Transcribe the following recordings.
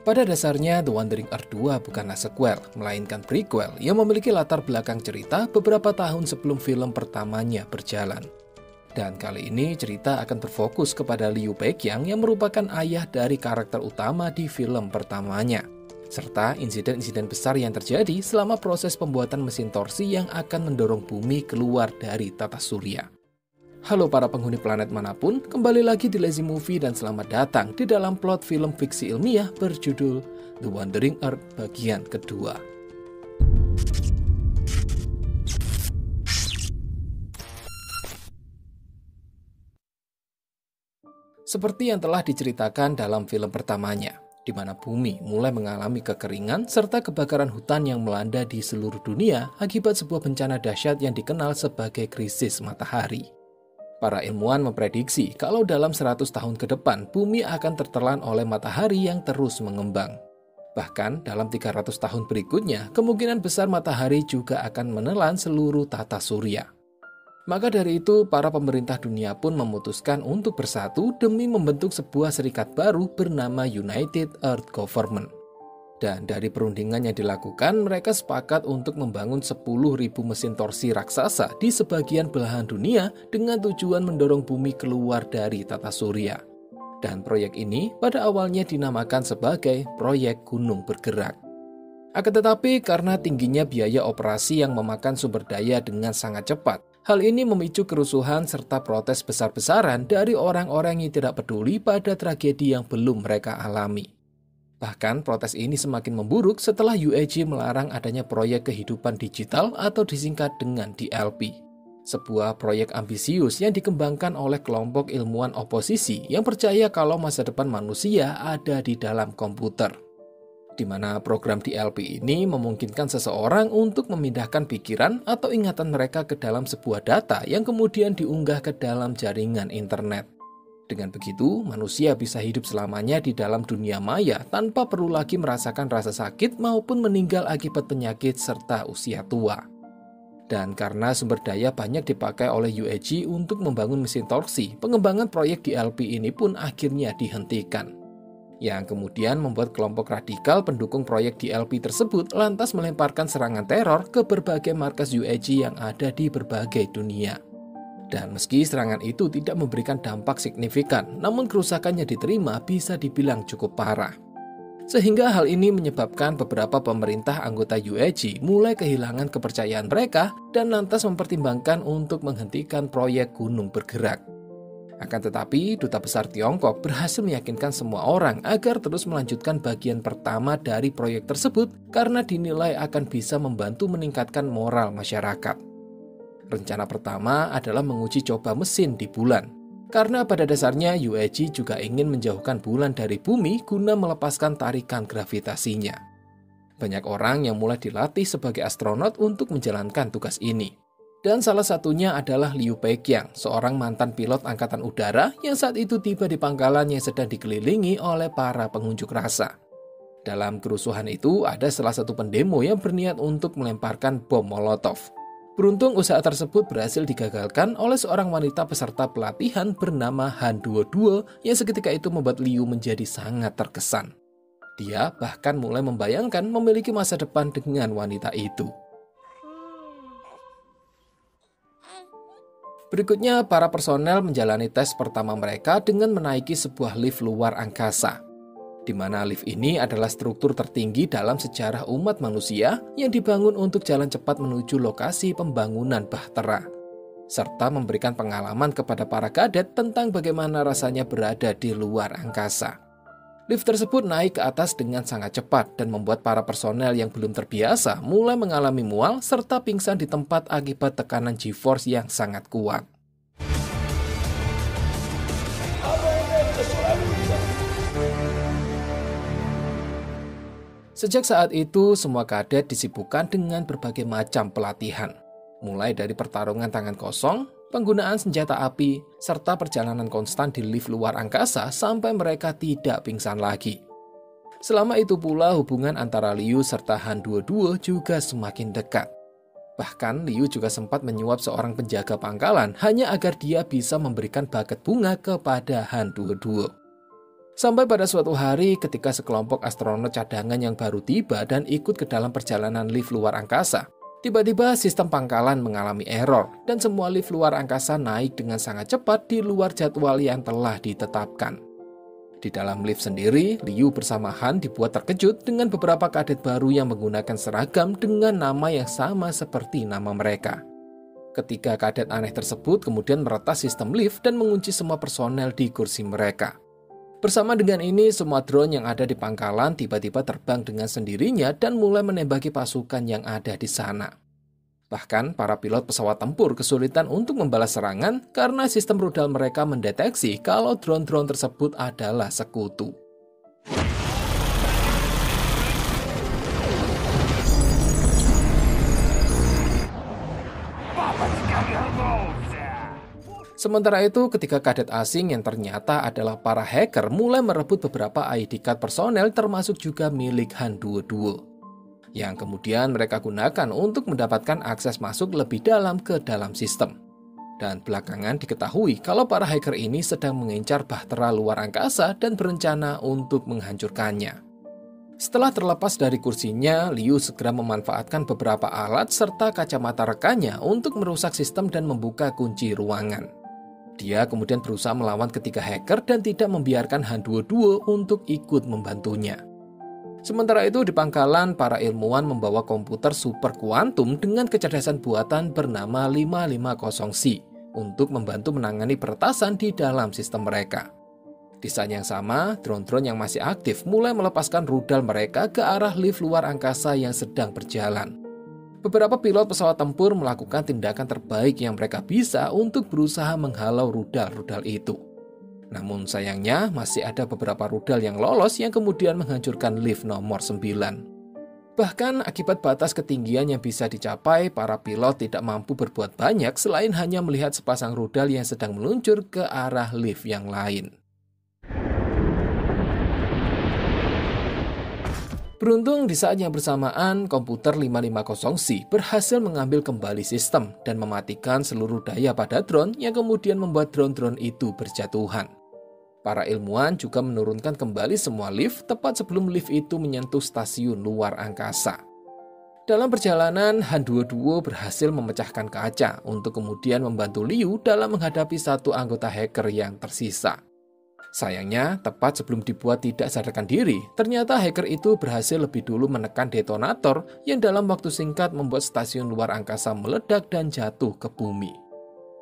Pada dasarnya, The Wandering Earth 2 bukanlah sequel, melainkan prequel yang memiliki latar belakang cerita beberapa tahun sebelum film pertamanya berjalan. Dan kali ini cerita akan berfokus kepada Liu Beiqiang yang merupakan ayah dari karakter utama di film pertamanya, serta insiden-insiden besar yang terjadi selama proses pembuatan mesin torsi yang akan mendorong bumi keluar dari tata surya. Halo para penghuni planet manapun, kembali lagi di Lazy Movie dan selamat datang di dalam plot film fiksi ilmiah berjudul The Wandering Earth bagian kedua. Seperti yang telah diceritakan dalam film pertamanya, di mana bumi mulai mengalami kekeringan serta kebakaran hutan yang melanda di seluruh dunia akibat sebuah bencana dahsyat yang dikenal sebagai krisis matahari. Para ilmuwan memprediksi kalau dalam 100 tahun ke depan, bumi akan tertelan oleh matahari yang terus mengembang. Bahkan dalam 300 tahun berikutnya, kemungkinan besar matahari juga akan menelan seluruh tata surya. Maka dari itu, para pemerintah dunia pun memutuskan untuk bersatu demi membentuk sebuah serikat baru bernama United Earth Government. Dan dari perundingan yang dilakukan, mereka sepakat untuk membangun 10.000 mesin torsi raksasa di sebagian belahan dunia dengan tujuan mendorong bumi keluar dari tata surya. Dan proyek ini pada awalnya dinamakan sebagai Proyek Gunung Bergerak. Akan tetapi karena tingginya biaya operasi yang memakan sumber daya dengan sangat cepat, hal ini memicu kerusuhan serta protes besar-besaran dari orang-orang yang tidak peduli pada tragedi yang belum mereka alami. Bahkan protes ini semakin memburuk setelah UEG melarang adanya proyek kehidupan digital atau disingkat dengan DLP. Sebuah proyek ambisius yang dikembangkan oleh kelompok ilmuwan oposisi yang percaya kalau masa depan manusia ada di dalam komputer. Di mana program DLP ini memungkinkan seseorang untuk memindahkan pikiran atau ingatan mereka ke dalam sebuah data yang kemudian diunggah ke dalam jaringan internet. Dengan begitu, manusia bisa hidup selamanya di dalam dunia maya tanpa perlu lagi merasakan rasa sakit maupun meninggal akibat penyakit serta usia tua. Dan karena sumber daya banyak dipakai oleh UEG untuk membangun mesin torsi, pengembangan proyek DLP ini pun akhirnya dihentikan. Yang kemudian membuat kelompok radikal pendukung proyek DLP tersebut lantas melemparkan serangan teror ke berbagai markas UEG yang ada di berbagai dunia. Dan meski serangan itu tidak memberikan dampak signifikan, namun kerusakan yang diterima bisa dibilang cukup parah. Sehingga hal ini menyebabkan beberapa pemerintah anggota UEG mulai kehilangan kepercayaan mereka dan lantas mempertimbangkan untuk menghentikan proyek Gunung Bergerak. Akan tetapi, Duta Besar Tiongkok berhasil meyakinkan semua orang agar terus melanjutkan bagian pertama dari proyek tersebut karena dinilai akan bisa membantu meningkatkan moral masyarakat. Rencana pertama adalah menguji coba mesin di bulan. Karena pada dasarnya UEG juga ingin menjauhkan bulan dari bumi guna melepaskan tarikan gravitasinya. Banyak orang yang mulai dilatih sebagai astronot untuk menjalankan tugas ini. Dan salah satunya adalah Liu Beiqiang, seorang mantan pilot angkatan udara yang saat itu tiba di pangkalan yang sedang dikelilingi oleh para pengunjuk rasa. Dalam kerusuhan itu ada salah satu pendemo yang berniat untuk melemparkan bom Molotov. Beruntung usaha tersebut berhasil digagalkan oleh seorang wanita peserta pelatihan bernama Han Duo yang seketika itu membuat Liu menjadi sangat terkesan. Dia bahkan mulai membayangkan memiliki masa depan dengan wanita itu. Berikutnya, para personel menjalani tes pertama mereka dengan menaiki sebuah lift luar angkasa, di mana lift ini adalah struktur tertinggi dalam sejarah umat manusia yang dibangun untuk jalan cepat menuju lokasi pembangunan bahtera, serta memberikan pengalaman kepada para kadet tentang bagaimana rasanya berada di luar angkasa. Lift tersebut naik ke atas dengan sangat cepat dan membuat para personel yang belum terbiasa mulai mengalami mual serta pingsan di tempat akibat tekanan G-force yang sangat kuat. Sejak saat itu, semua kadet disibukkan dengan berbagai macam pelatihan, mulai dari pertarungan tangan kosong, penggunaan senjata api, serta perjalanan konstan di lift luar angkasa sampai mereka tidak pingsan lagi. Selama itu pula hubungan antara Liu serta Han Duo juga semakin dekat. Bahkan Liu juga sempat menyuap seorang penjaga pangkalan hanya agar dia bisa memberikan buket bunga kepada Han Duo. Sampai pada suatu hari ketika sekelompok astronot cadangan yang baru tiba dan ikut ke dalam perjalanan lift luar angkasa, tiba-tiba sistem pangkalan mengalami error dan semua lift luar angkasa naik dengan sangat cepat di luar jadwal yang telah ditetapkan. Di dalam lift sendiri, Liu bersama Han dibuat terkejut dengan beberapa kadet baru yang menggunakan seragam dengan nama yang sama seperti nama mereka. Ketika kadet aneh tersebut kemudian meretas sistem lift dan mengunci semua personel di kursi mereka. Bersama dengan ini, semua drone yang ada di pangkalan tiba-tiba terbang dengan sendirinya dan mulai menembaki pasukan yang ada di sana. Bahkan, para pilot pesawat tempur kesulitan untuk membalas serangan karena sistem rudal mereka mendeteksi kalau drone-drone tersebut adalah sekutu. Sementara itu, ketika kadet asing yang ternyata adalah para hacker mulai merebut beberapa ID card personel termasuk juga milik Han Duo-Duo, yang kemudian mereka gunakan untuk mendapatkan akses masuk lebih dalam ke dalam sistem. Dan belakangan diketahui kalau para hacker ini sedang mengincar bahtera luar angkasa dan berencana untuk menghancurkannya. Setelah terlepas dari kursinya, Liu segera memanfaatkan beberapa alat serta kacamata rekannya untuk merusak sistem dan membuka kunci ruangan. Dia kemudian berusaha melawan ketiga hacker dan tidak membiarkan Han Duo-Duo untuk ikut membantunya. Sementara itu di pangkalan, para ilmuwan membawa komputer super kuantum dengan kecerdasan buatan bernama 550C untuk membantu menangani peretasan di dalam sistem mereka. Di saat yang sama, drone-drone yang masih aktif mulai melepaskan rudal mereka ke arah lift luar angkasa yang sedang berjalan. Beberapa pilot pesawat tempur melakukan tindakan terbaik yang mereka bisa untuk berusaha menghalau rudal-rudal itu. Namun sayangnya masih ada beberapa rudal yang lolos yang kemudian menghancurkan lift nomor 9. Bahkan akibat batas ketinggian yang bisa dicapai, para pilot tidak mampu berbuat banyak selain hanya melihat sepasang rudal yang sedang meluncur ke arah lift yang lain. Beruntung di saat yang bersamaan, komputer 550C berhasil mengambil kembali sistem dan mematikan seluruh daya pada drone yang kemudian membuat drone-drone itu berjatuhan. Para ilmuwan juga menurunkan kembali semua lift tepat sebelum lift itu menyentuh stasiun luar angkasa. Dalam perjalanan, Han Duo-Duo berhasil memecahkan kaca untuk kemudian membantu Liu dalam menghadapi satu anggota hacker yang tersisa. Sayangnya, tepat sebelum dibuat tidak sadarkan diri, ternyata hacker itu berhasil lebih dulu menekan detonator yang dalam waktu singkat membuat stasiun luar angkasa meledak dan jatuh ke bumi.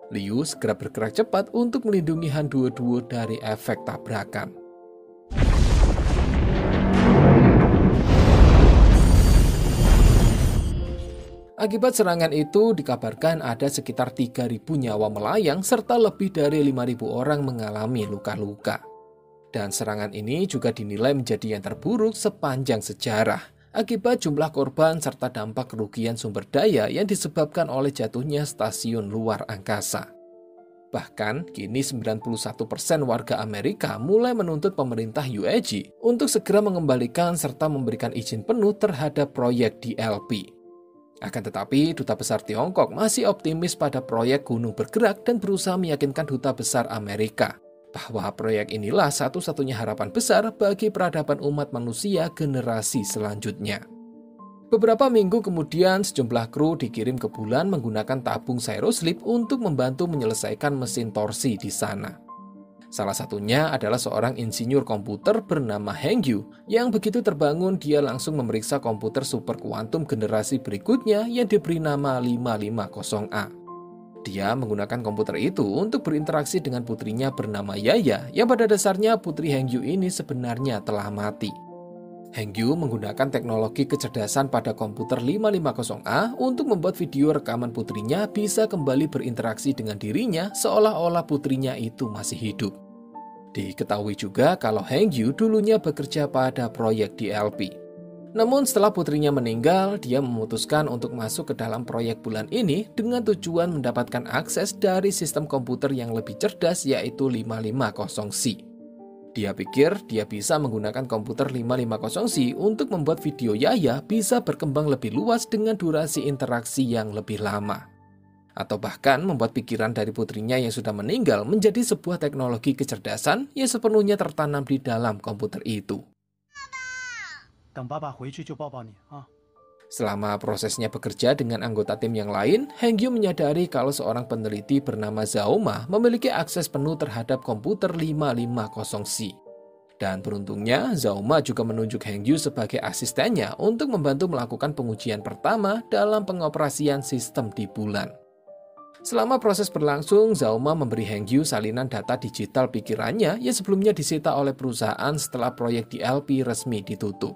Liu segera bergerak cepat untuk melindungi Han Duo-Duo dari efek tabrakan. Akibat serangan itu, dikabarkan ada sekitar 3.000 nyawa melayang serta lebih dari 5.000 orang mengalami luka-luka. Dan serangan ini juga dinilai menjadi yang terburuk sepanjang sejarah, akibat jumlah korban serta dampak kerugian sumber daya yang disebabkan oleh jatuhnya stasiun luar angkasa. Bahkan, kini 91% warga Amerika mulai menuntut pemerintah UAG untuk segera mengembalikan serta memberikan izin penuh terhadap proyek DLP. Akan tetapi, Duta Besar Tiongkok masih optimis pada proyek Gunung Bergerak dan berusaha meyakinkan Duta Besar Amerika bahwa proyek inilah satu-satunya harapan besar bagi peradaban umat manusia generasi selanjutnya. Beberapa minggu kemudian, sejumlah kru dikirim ke bulan menggunakan tabung Cyrosleep untuk membantu menyelesaikan mesin torsi di sana. Salah satunya adalah seorang insinyur komputer bernama Heng Yu, yang begitu terbangun dia langsung memeriksa komputer super kuantum generasi berikutnya yang diberi nama 550A. Dia menggunakan komputer itu untuk berinteraksi dengan putrinya bernama Yaya, yang pada dasarnya putri Heng Yu ini sebenarnya telah mati. Heng Yu menggunakan teknologi kecerdasan pada komputer 550A untuk membuat video rekaman putrinya bisa kembali berinteraksi dengan dirinya seolah-olah putrinya itu masih hidup. Diketahui juga kalau Heng Yu dulunya bekerja pada proyek DLP. Namun setelah putrinya meninggal, dia memutuskan untuk masuk ke dalam proyek bulan ini dengan tujuan mendapatkan akses dari sistem komputer yang lebih cerdas yaitu 550C. Dia pikir dia bisa menggunakan komputer 550C untuk membuat video Yaya bisa berkembang lebih luas dengan durasi interaksi yang lebih lama. atau bahkan membuat pikiran dari putrinya yang sudah meninggal menjadi sebuah teknologi kecerdasan yang sepenuhnya tertanam di dalam komputer itu. Selama prosesnya bekerja dengan anggota tim yang lain, Hengyu menyadari kalau seorang peneliti bernama Zaoma memiliki akses penuh terhadap komputer 550C. Dan beruntungnya, Zaoma juga menunjuk Hengyu sebagai asistennya untuk membantu melakukan pengujian pertama dalam pengoperasian sistem di bulan. Selama proses berlangsung, Zaoma memberi Hengyu salinan data digital pikirannya yang sebelumnya disita oleh perusahaan setelah proyek DLP resmi ditutup.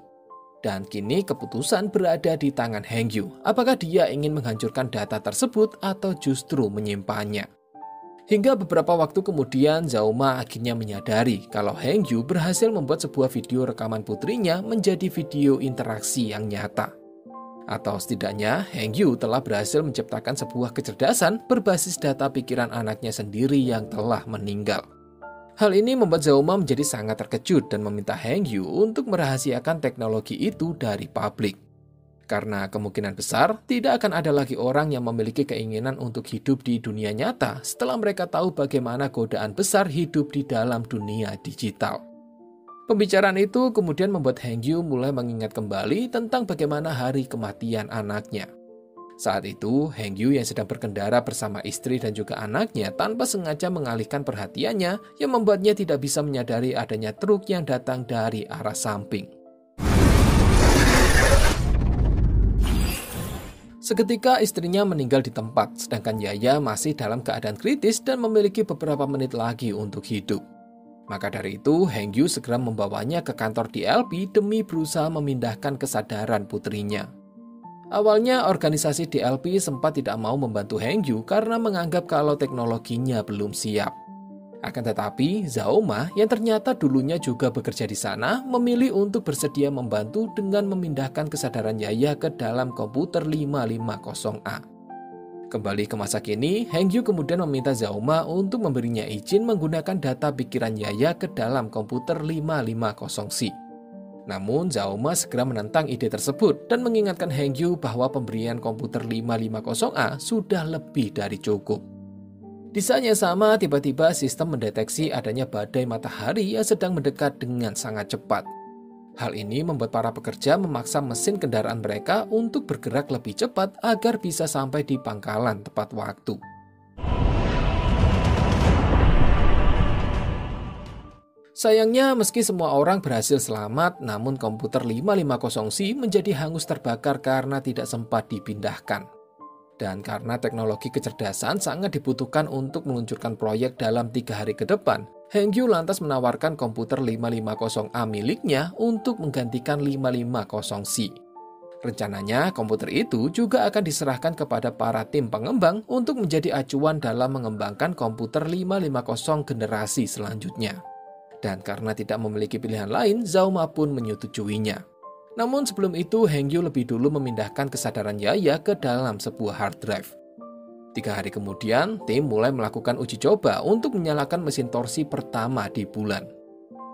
Dan kini keputusan berada di tangan Hengyu, apakah dia ingin menghancurkan data tersebut atau justru menyimpannya. Hingga beberapa waktu kemudian, Zaoma akhirnya menyadari kalau Hengyu berhasil membuat sebuah video rekaman putrinya menjadi video interaksi yang nyata. Atau setidaknya, Hengyu telah berhasil menciptakan sebuah kecerdasan berbasis data pikiran anaknya sendiri yang telah meninggal. Hal ini membuat Zaoma menjadi sangat terkejut dan meminta Hengyu untuk merahasiakan teknologi itu dari publik. Karena kemungkinan besar tidak akan ada lagi orang yang memiliki keinginan untuk hidup di dunia nyata setelah mereka tahu bagaimana godaan besar hidup di dalam dunia digital. Pembicaraan itu kemudian membuat Hengyu mulai mengingat kembali tentang bagaimana hari kematian anaknya. Saat itu, Hengyu yang sedang berkendara bersama istri dan juga anaknya tanpa sengaja mengalihkan perhatiannya yang membuatnya tidak bisa menyadari adanya truk yang datang dari arah samping. Seketika istrinya meninggal di tempat, sedangkan Yaya masih dalam keadaan kritis dan memiliki beberapa menit lagi untuk hidup. Maka dari itu, Hengyu segera membawanya ke kantor DLP demi berusaha memindahkan kesadaran putrinya. Awalnya, organisasi DLP sempat tidak mau membantu Hengyu karena menganggap kalau teknologinya belum siap. Akan tetapi, Zaoma yang ternyata dulunya juga bekerja di sana memilih untuk bersedia membantu dengan memindahkan kesadaran Yaya ke dalam komputer 550A. Kembali ke masa kini, Hengyu kemudian meminta Zaoma untuk memberinya izin menggunakan data pikiran Yaya ke dalam komputer 550C. Namun, Zaoma segera menentang ide tersebut dan mengingatkan Hengyu bahwa pemberian komputer 550A sudah lebih dari cukup. Di saat yang sama, tiba-tiba sistem mendeteksi adanya badai matahari yang sedang mendekat dengan sangat cepat. Hal ini membuat para pekerja memaksa mesin kendaraan mereka untuk bergerak lebih cepat agar bisa sampai di pangkalan tepat waktu. Sayangnya, meski semua orang berhasil selamat, namun komputer 550C menjadi hangus terbakar karena tidak sempat dipindahkan. Dan karena teknologi kecerdasan sangat dibutuhkan untuk meluncurkan proyek dalam 3 hari ke depan, Hengyu lantas menawarkan komputer 550A miliknya untuk menggantikan 550C. Rencananya, komputer itu juga akan diserahkan kepada para tim pengembang untuk menjadi acuan dalam mengembangkan komputer 550 generasi selanjutnya. Dan karena tidak memiliki pilihan lain, Zaoma pun menyetujuinya. Namun sebelum itu, Hengyu lebih dulu memindahkan kesadaran Yaya ke dalam sebuah hard drive. 3 hari kemudian, tim mulai melakukan uji coba untuk menyalakan mesin torsi pertama di bulan.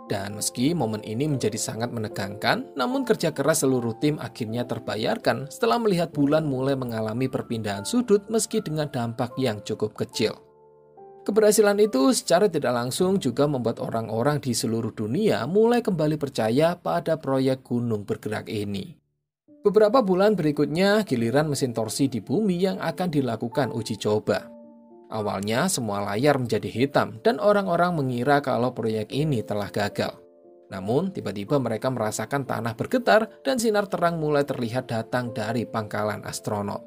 Dan meski momen ini menjadi sangat menegangkan, namun kerja keras seluruh tim akhirnya terbayarkan setelah melihat bulan mulai mengalami perpindahan sudut meski dengan dampak yang cukup kecil. Keberhasilan itu secara tidak langsung juga membuat orang-orang di seluruh dunia mulai kembali percaya pada proyek gunung bergerak ini. Beberapa bulan berikutnya, giliran mesin torsi di bumi yang akan dilakukan uji coba. Awalnya semua layar menjadi hitam dan orang-orang mengira kalau proyek ini telah gagal. Namun tiba-tiba mereka merasakan tanah bergetar dan sinar terang mulai terlihat datang dari pangkalan astronot.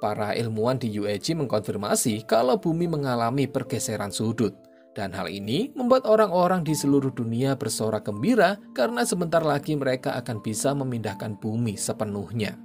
Para ilmuwan di UAG mengkonfirmasi kalau bumi mengalami pergeseran sudut. Dan hal ini membuat orang-orang di seluruh dunia bersorak gembira karena sebentar lagi mereka akan bisa memindahkan bumi sepenuhnya.